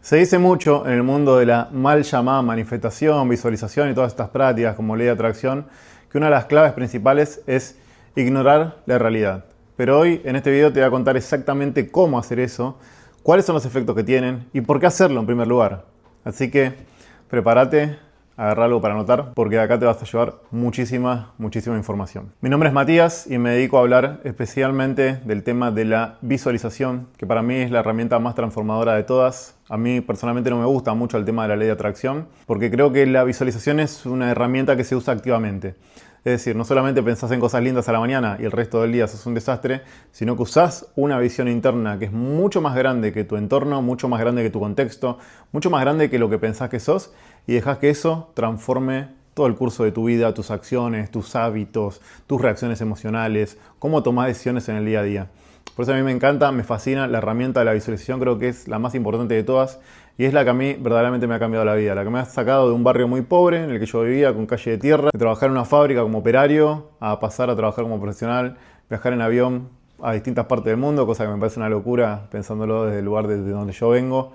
Se dice mucho en el mundo de la mal llamada manifestación, visualización y todas estas prácticas como ley de atracción, que una de las claves principales es ignorar la realidad. Pero hoy en este video te voy a contar exactamente cómo hacer eso, cuáles son los efectos que tienen y por qué hacerlo en primer lugar. Así que prepárate, agarra algo para anotar, porque de acá te vas a llevar muchísima información. Mi nombre es Matías y me dedico a hablar especialmente del tema de la visualización, que para mí es la herramienta más transformadora de todas. A mí personalmente no me gusta mucho el tema de la ley de atracción, porque creo que la visualización es una herramienta que se usa activamente. Es decir, no solamente pensás en cosas lindas a la mañana y el resto del día sos un desastre, sino que usás una visión interna que es mucho más grande que tu entorno, mucho más grande que tu contexto, mucho más grande que lo que pensás que sos, y dejás que eso transforme todo el curso de tu vida, tus acciones, tus hábitos, tus reacciones emocionales, cómo tomás decisiones en el día a día. Por eso a mí me encanta, me fascina la herramienta de la visualización, creo que es la más importante de todas y es la que a mí verdaderamente me ha cambiado la vida, la que me ha sacado de un barrio muy pobre en el que yo vivía con calle de tierra, de trabajar en una fábrica como operario, a pasar a trabajar como profesional, viajar en avión a distintas partes del mundo, cosa que me parece una locura pensándolo desde el lugar desde donde yo vengo,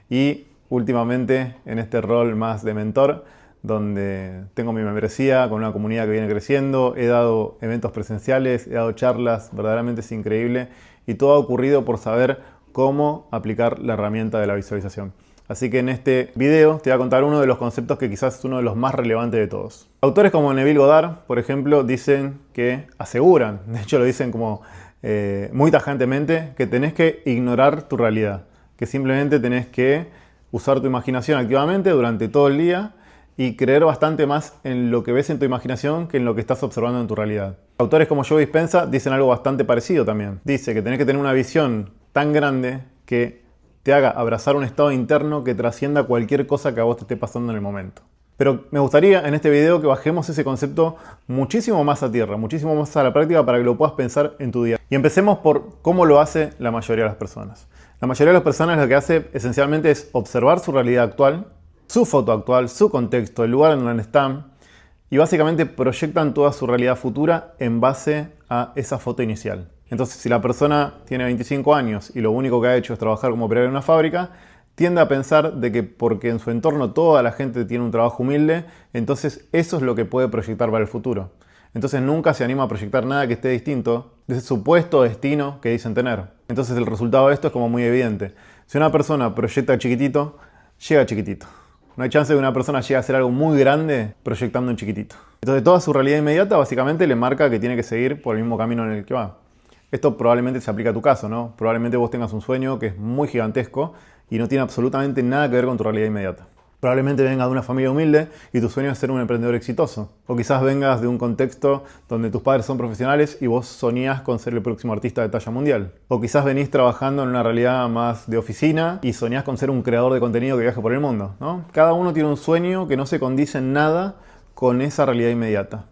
y últimamente en este rol más de mentor, donde tengo mi membresía con una comunidad que viene creciendo, he dado eventos presenciales, he dado charlas, verdaderamente es increíble y todo ha ocurrido por saber cómo aplicar la herramienta de la visualización. Así que en este video te voy a contar uno de los conceptos que quizás es uno de los más relevantes de todos. Autores como Neville Goddard, por ejemplo, dicen que aseguran, de hecho lo dicen como muy tajantemente, que tenés que ignorar tu realidad, que simplemente tenés que usar tu imaginación activamente durante todo el día y creer bastante más en lo que ves en tu imaginación que en lo que estás observando en tu realidad. Autores como Joe Dispenza dicen algo bastante parecido también. Dice que tenés que tener una visión tan grande que te haga abrazar un estado interno que trascienda cualquier cosa que a vos te esté pasando en el momento. Pero me gustaría en este video que bajemos ese concepto muchísimo más a tierra, muchísimo más a la práctica para que lo puedas pensar en tu día. Y empecemos por cómo lo hace la mayoría de las personas. La mayoría de las personas lo que hace esencialmente es observar su realidad actual, su foto actual, su contexto, el lugar en donde están y básicamente proyectan toda su realidad futura en base a esa foto inicial. Entonces, si la persona tiene 25 años y lo único que ha hecho es trabajar como operario en una fábrica, tiende a pensar de que porque en su entorno toda la gente tiene un trabajo humilde, entonces eso es lo que puede proyectar para el futuro. Entonces nunca se anima a proyectar nada que esté distinto de ese supuesto destino que dicen tener. Entonces el resultado de esto es como muy evidente. Si una persona proyecta chiquitito, llega chiquitito. No hay chance de que una persona llegue a hacer algo muy grande proyectando en chiquitito. Entonces toda su realidad inmediata básicamente le marca que tiene que seguir por el mismo camino en el que va. Esto probablemente se aplica a tu caso, ¿no? Probablemente vos tengas un sueño que es muy gigantesco y no tiene absolutamente nada que ver con tu realidad inmediata. Probablemente vengas de una familia humilde y tu sueño es ser un emprendedor exitoso. O quizás vengas de un contexto donde tus padres son profesionales y vos soñás con ser el próximo artista de talla mundial. O quizás venís trabajando en una realidad más de oficina y soñás con ser un creador de contenido que viaje por el mundo, ¿no? Cada uno tiene un sueño que no se condice en nada con esa realidad inmediata.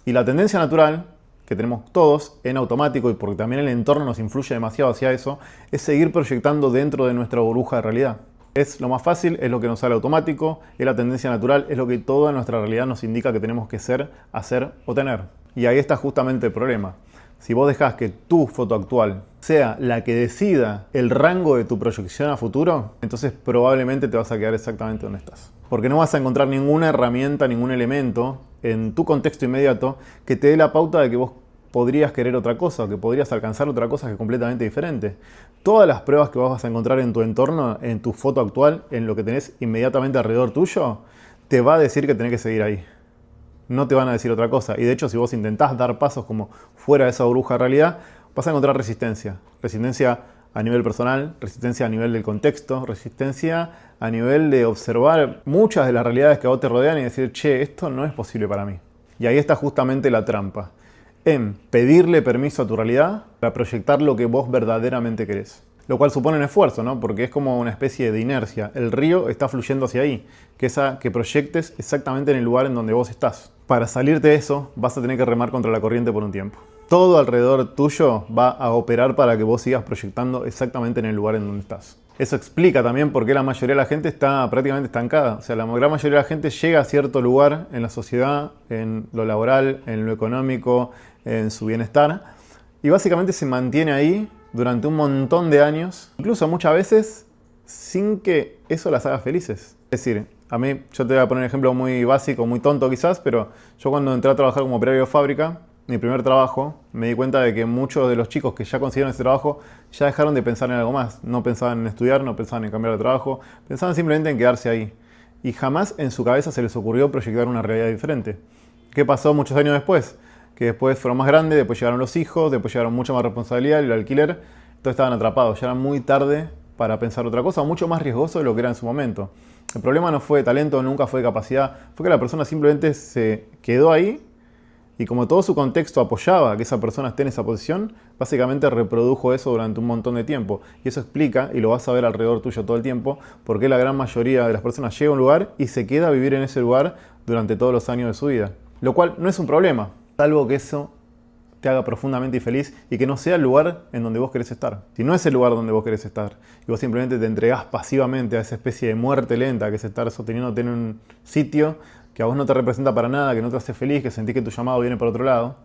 Y la tendencia natural que tenemos todos en automático y porque también el entorno nos influye demasiado hacia eso, es seguir proyectando dentro de nuestra burbuja de realidad. Es lo más fácil, es lo que nos sale automático, es la tendencia natural, es lo que toda nuestra realidad nos indica que tenemos que ser, hacer o tener. Y ahí está justamente el problema. Si vos dejás que tu foto actual sea la que decida el rango de tu proyección a futuro, entonces probablemente te vas a quedar exactamente donde estás. Porque no vas a encontrar ninguna herramienta, ningún elemento en tu contexto inmediato que te dé la pauta de que vos podrías querer otra cosa o que podrías alcanzar otra cosa que es completamente diferente. Todas las pruebas que vos vas a encontrar en tu entorno, en tu foto actual, en lo que tenés inmediatamente alrededor tuyo, te va a decir que tenés que seguir ahí. No te van a decir otra cosa. Y de hecho, si vos intentás dar pasos como fuera de esa burbuja de realidad, vas a encontrar resistencia. Resistencia a nivel personal, resistencia a nivel del contexto, resistencia a nivel de observar muchas de las realidades que a vos te rodean y decir, che, esto no es posible para mí. Y ahí está justamente la trampa. En pedirle permiso a tu realidad para proyectar lo que vos verdaderamente querés. Lo cual supone un esfuerzo, ¿no? Porque es como una especie de inercia. El río está fluyendo hacia ahí, que proyectes exactamente en el lugar en donde vos estás. Para salirte de eso, vas a tener que remar contra la corriente por un tiempo. Todo alrededor tuyo va a operar para que vos sigas proyectando exactamente en el lugar en donde estás. Eso explica también por qué la mayoría de la gente está prácticamente estancada. O sea, la gran mayoría de la gente llega a cierto lugar en la sociedad, en lo laboral, en lo económico, en su bienestar, y básicamente se mantiene ahí durante un montón de años. Incluso muchas veces sin que eso las haga felices. Es decir, a mí, yo te voy a poner un ejemplo muy básico, muy tonto quizás, pero yo cuando entré a trabajar como operario de fábrica, mi primer trabajo, me di cuenta de que muchos de los chicos que ya consiguieron ese trabajo ya dejaron de pensar en algo más. No pensaban en estudiar, no pensaban en cambiar de trabajo, pensaban simplemente en quedarse ahí. Y jamás en su cabeza se les ocurrió proyectar una realidad diferente. ¿Qué pasó muchos años después? Que después fueron más grandes, después llegaron los hijos, después llegaron mucha más responsabilidad, el alquiler, entonces estaban atrapados, ya era muy tarde para pensar otra cosa, mucho más riesgoso de lo que era en su momento. El problema no fue de talento, nunca fue de capacidad, fue que la persona simplemente se quedó ahí y como todo su contexto apoyaba a que esa persona esté en esa posición, básicamente reprodujo eso durante un montón de tiempo. Y eso explica, y lo vas a ver alrededor tuyo todo el tiempo, por qué la gran mayoría de las personas llega a un lugar y se queda a vivir en ese lugar durante todos los años de su vida. Lo cual no es un problema, salvo que eso te haga profundamente infeliz y que no sea el lugar en donde vos querés estar. Si no es el lugar donde vos querés estar y vos simplemente te entregás pasivamente a esa especie de muerte lenta que es estar sosteniéndote en un sitio que a vos no te representa para nada, que no te hace feliz, que sentís que tu llamado viene por otro lado,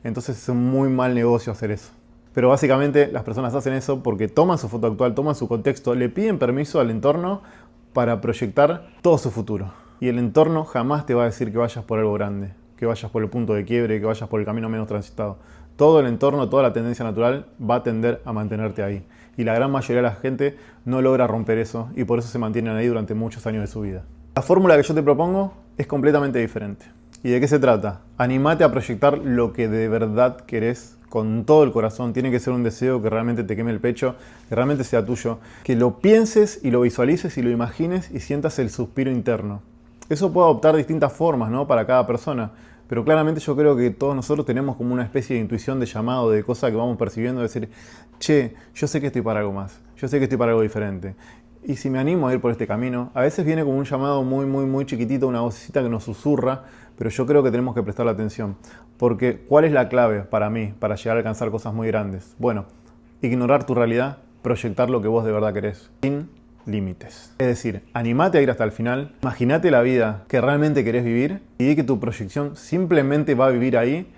entonces es un muy mal negocio hacer eso. Pero básicamente las personas hacen eso porque toman su foto actual, toman su contexto, le piden permiso al entorno para proyectar todo su futuro. Y el entorno jamás te va a decir que vayas por algo grande, que vayas por el punto de quiebre, que vayas por el camino menos transitado. Todo el entorno, toda la tendencia natural va a tender a mantenerte ahí. Y la gran mayoría de la gente no logra romper eso y por eso se mantienen ahí durante muchos años de su vida. La fórmula que yo te propongo es completamente diferente. ¿Y de qué se trata? Animate a proyectar lo que de verdad querés con todo el corazón. Tiene que ser un deseo que realmente te queme el pecho, que realmente sea tuyo. Que lo pienses y lo visualices y lo imagines y sientas el suspiro interno. Eso puede adoptar distintas formas, ¿no? Para cada persona. Pero claramente yo creo que todos nosotros tenemos como una especie de intuición de llamado, de cosa que vamos percibiendo, de decir, che, yo sé que estoy para algo más, yo sé que estoy para algo diferente. Y si me animo a ir por este camino, a veces viene como un llamado muy chiquitito, una vocecita que nos susurra, pero yo creo que tenemos que prestarle atención. Porque, ¿cuál es la clave para mí, para llegar a alcanzar cosas muy grandes? Bueno, ignorar tu realidad, proyectar lo que vos de verdad querés, sin límites. Es decir, animate a ir hasta el final, imagínate la vida que realmente querés vivir y di que tu proyección simplemente va a vivir ahí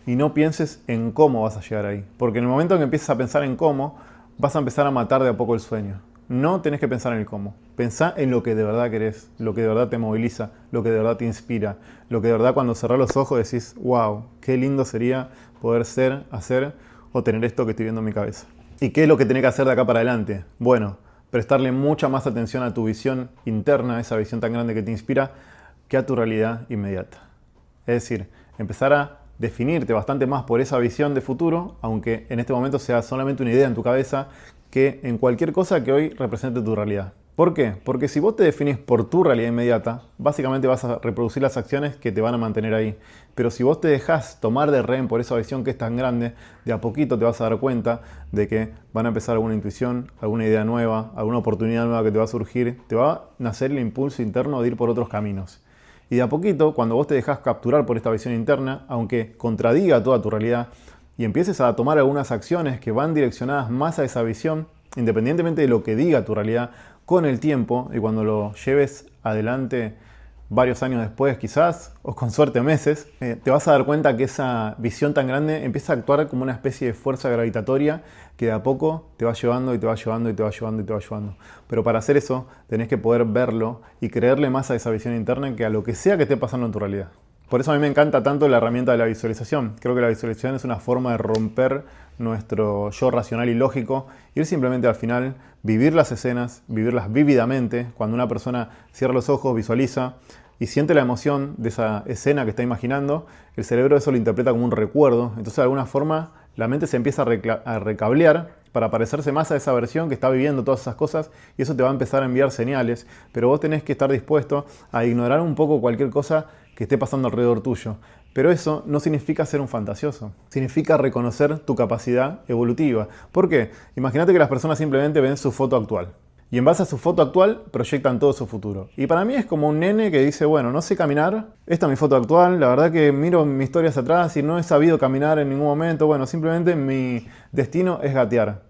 y no pienses en cómo vas a llegar ahí. Porque en el momento en que empieces a pensar en cómo, vas a empezar a matar de a poco el sueño. No tenés que pensar en el cómo. Pensá en lo que de verdad querés, lo que de verdad te moviliza, lo que de verdad te inspira, lo que de verdad cuando cerrás los ojos decís, wow, qué lindo sería poder ser, hacer o tener esto que estoy viendo en mi cabeza. ¿Y qué es lo que tenés que hacer de acá para adelante? Bueno, prestarle mucha más atención a tu visión interna, esa visión tan grande que te inspira, que a tu realidad inmediata. Es decir, empezar a definirte bastante más por esa visión de futuro, aunque en este momento sea solamente una idea en tu cabeza, que en cualquier cosa que hoy represente tu realidad. ¿Por qué? Porque si vos te definís por tu realidad inmediata, básicamente vas a reproducir las acciones que te van a mantener ahí. Pero si vos te dejás tomar de rehén por esa visión que es tan grande, de a poquito te vas a dar cuenta de que van a empezar alguna intuición, alguna idea nueva, alguna oportunidad nueva que te va a surgir, te va a nacer el impulso interno de ir por otros caminos. Y de a poquito, cuando vos te dejás capturar por esta visión interna, aunque contradiga toda tu realidad, y empieces a tomar algunas acciones que van direccionadas más a esa visión, independientemente de lo que diga tu realidad, con el tiempo, y cuando lo lleves adelante varios años después quizás, o con suerte meses, te vas a dar cuenta que esa visión tan grande empieza a actuar como una especie de fuerza gravitatoria que de a poco te va llevando y te va llevando y te va llevando y te va llevando. Pero para hacer eso tenés que poder verlo y creerle más a esa visión interna que a lo que sea que esté pasando en tu realidad. Por eso a mí me encanta tanto la herramienta de la visualización. Creo que la visualización es una forma de romper nuestro yo racional y lógico, ir simplemente al final, vivir las escenas, vivirlas vívidamente. Cuando una persona cierra los ojos, visualiza y siente la emoción de esa escena que está imaginando, el cerebro eso lo interpreta como un recuerdo. Entonces de alguna forma la mente se empieza a recablear para parecerse más a esa versión que está viviendo todas esas cosas y eso te va a empezar a enviar señales, pero vos tenés que estar dispuesto a ignorar un poco cualquier cosa que esté pasando alrededor tuyo. Pero eso no significa ser un fantasioso, significa reconocer tu capacidad evolutiva. ¿Por qué? Imagínate que las personas simplemente ven su foto actual y en base a su foto actual proyectan todo su futuro. Y para mí es como un nene que dice, bueno, no sé caminar, esta es mi foto actual, la verdad que miro mis historias atrás y no he sabido caminar en ningún momento, bueno, simplemente mi destino es gatear.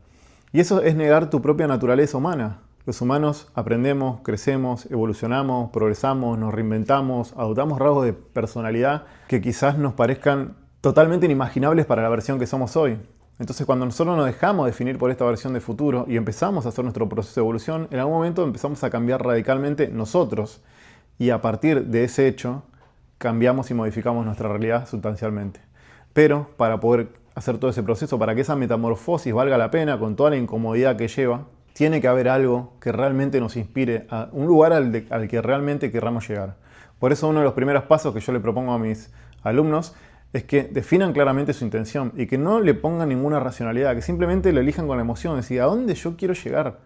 Y eso es negar tu propia naturaleza humana. Los humanos aprendemos, crecemos, evolucionamos, progresamos, nos reinventamos, adoptamos rasgos de personalidad que quizás nos parezcan totalmente inimaginables para la versión que somos hoy. Entonces cuando nosotros nos dejamos definir por esta versión de futuro y empezamos a hacer nuestro proceso de evolución, en algún momento empezamos a cambiar radicalmente nosotros y a partir de ese hecho cambiamos y modificamos nuestra realidad sustancialmente. Pero para poder hacer todo ese proceso, para que esa metamorfosis valga la pena con toda la incomodidad que lleva, tiene que haber algo que realmente nos inspire a un lugar al que realmente querramos llegar. Por eso uno de los primeros pasos que yo le propongo a mis alumnos es que definan claramente su intención y que no le pongan ninguna racionalidad, que simplemente lo elijan con la emoción, decir, ¿a dónde yo quiero llegar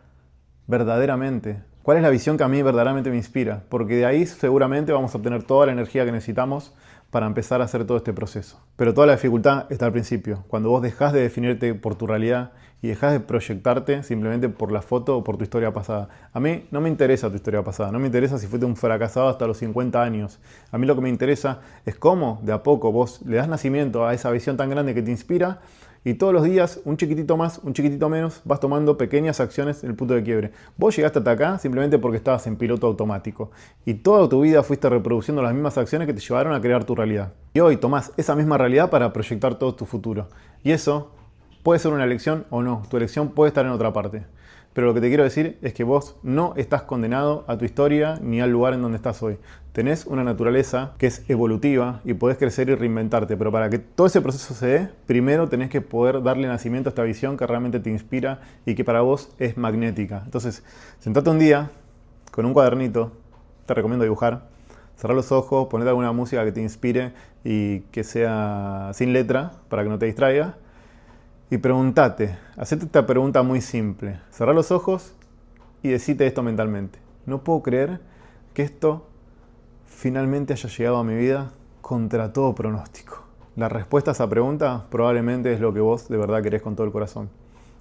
verdaderamente? ¿Cuál es la visión que a mí verdaderamente me inspira? Porque de ahí seguramente vamos a obtener toda la energía que necesitamos para empezar a hacer todo este proceso. Pero toda la dificultad está al principio, cuando vos dejás de definirte por tu realidad y dejás de proyectarte simplemente por la foto o por tu historia pasada. A mí no me interesa tu historia pasada, no me interesa si fuiste un fracasado hasta los 50 años. A mí lo que me interesa es cómo de a poco vos le das nacimiento a esa visión tan grande que te inspira y todos los días, un chiquitito más, un chiquitito menos, vas tomando pequeñas acciones en el punto de quiebre. Vos llegaste hasta acá simplemente porque estabas en piloto automático y toda tu vida fuiste reproduciendo las mismas acciones que te llevaron a crear tu realidad. Y hoy tomás esa misma realidad para proyectar todo tu futuro. Y eso puede ser una elección o no, tu elección puede estar en otra parte. Pero lo que te quiero decir es que vos no estás condenado a tu historia ni al lugar en donde estás hoy. Tenés una naturaleza que es evolutiva y podés crecer y reinventarte. Pero para que todo ese proceso se dé, primero tenés que poder darle nacimiento a esta visión que realmente te inspira y que para vos es magnética. Entonces, sentate un día con un cuadernito, te recomiendo dibujar, cerrar los ojos, ponete alguna música que te inspire y que sea sin letra para que no te distraiga. Y preguntate, hacete esta pregunta muy simple. Cerrá los ojos y decite esto mentalmente. No puedo creer que esto finalmente haya llegado a mi vida contra todo pronóstico. La respuesta a esa pregunta probablemente es lo que vos de verdad querés con todo el corazón.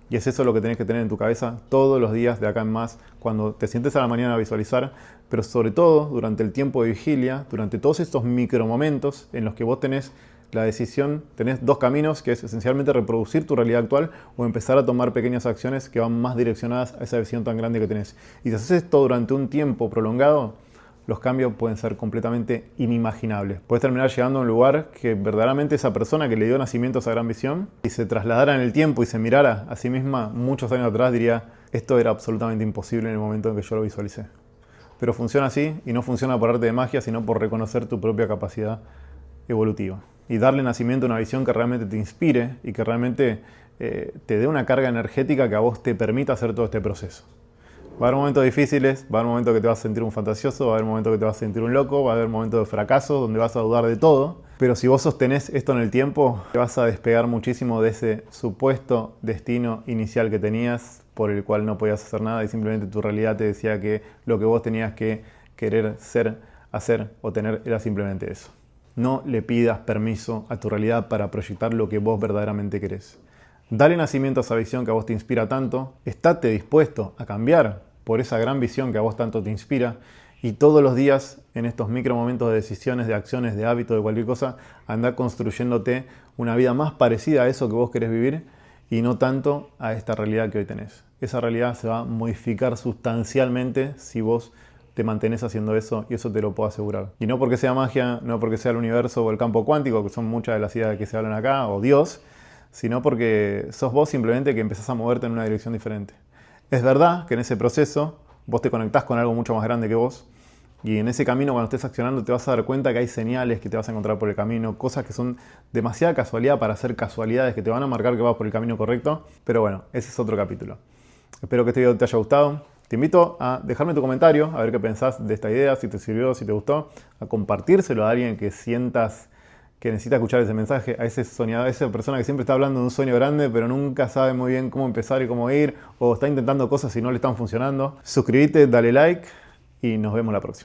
Y es eso lo que tenés que tener en tu cabeza todos los días de acá en más, cuando te sientes a la mañana a visualizar, pero sobre todo durante el tiempo de vigilia, durante todos estos micromomentos en los que vos tenés la decisión, tenés dos caminos, que es esencialmente reproducir tu realidad actual o empezar a tomar pequeñas acciones que van más direccionadas a esa visión tan grande que tenés. Y si haces esto durante un tiempo prolongado, los cambios pueden ser completamente inimaginables. Puedes terminar llegando a un lugar que verdaderamente esa persona que le dio nacimiento a esa gran visión y se trasladara en el tiempo y se mirara a sí misma muchos años atrás, diría, esto era absolutamente imposible en el momento en que yo lo visualicé. Pero funciona así y no funciona por arte de magia, sino por reconocer tu propia capacidad evolutiva y darle nacimiento a una visión que realmente te inspire y que realmente te dé una carga energética que a vos te permita hacer todo este proceso. Va a haber momentos difíciles, va a haber momentos que te vas a sentir un fantasioso, va a haber momentos que te vas a sentir un loco, va a haber momentos de fracaso donde vas a dudar de todo, pero si vos sostenés esto en el tiempo, te vas a despegar muchísimo de ese supuesto destino inicial que tenías por el cual no podías hacer nada y simplemente tu realidad te decía que lo que vos tenías que querer ser, hacer o tener era simplemente eso. No le pidas permiso a tu realidad para proyectar lo que vos verdaderamente querés. Dale nacimiento a esa visión que a vos te inspira tanto. Estate dispuesto a cambiar por esa gran visión que a vos tanto te inspira. Y todos los días, en estos micro momentos de decisiones, de acciones, de hábitos, de cualquier cosa, anda construyéndote una vida más parecida a eso que vos querés vivir y no tanto a esta realidad que hoy tenés. Esa realidad se va a modificar sustancialmente si vos te mantenés haciendo eso y eso te lo puedo asegurar. Y no porque sea magia, no porque sea el universo o el campo cuántico, que son muchas de las ideas que se hablan acá, o Dios, sino porque sos vos simplemente que empezás a moverte en una dirección diferente. Es verdad que en ese proceso vos te conectás con algo mucho más grande que vos y en ese camino cuando estés accionando te vas a dar cuenta que hay señales que te vas a encontrar por el camino, cosas que son demasiada casualidad para ser casualidades que te van a marcar que vas por el camino correcto, pero bueno, ese es otro capítulo. Espero que este video te haya gustado. Te invito a dejarme tu comentario, a ver qué pensás de esta idea, si te sirvió, si te gustó, a compartírselo a alguien que sientas que necesita escuchar ese mensaje, a ese soñador, a esa persona que siempre está hablando de un sueño grande, pero nunca sabe muy bien cómo empezar y cómo ir, o está intentando cosas y no le están funcionando. Suscríbete, dale like y nos vemos la próxima.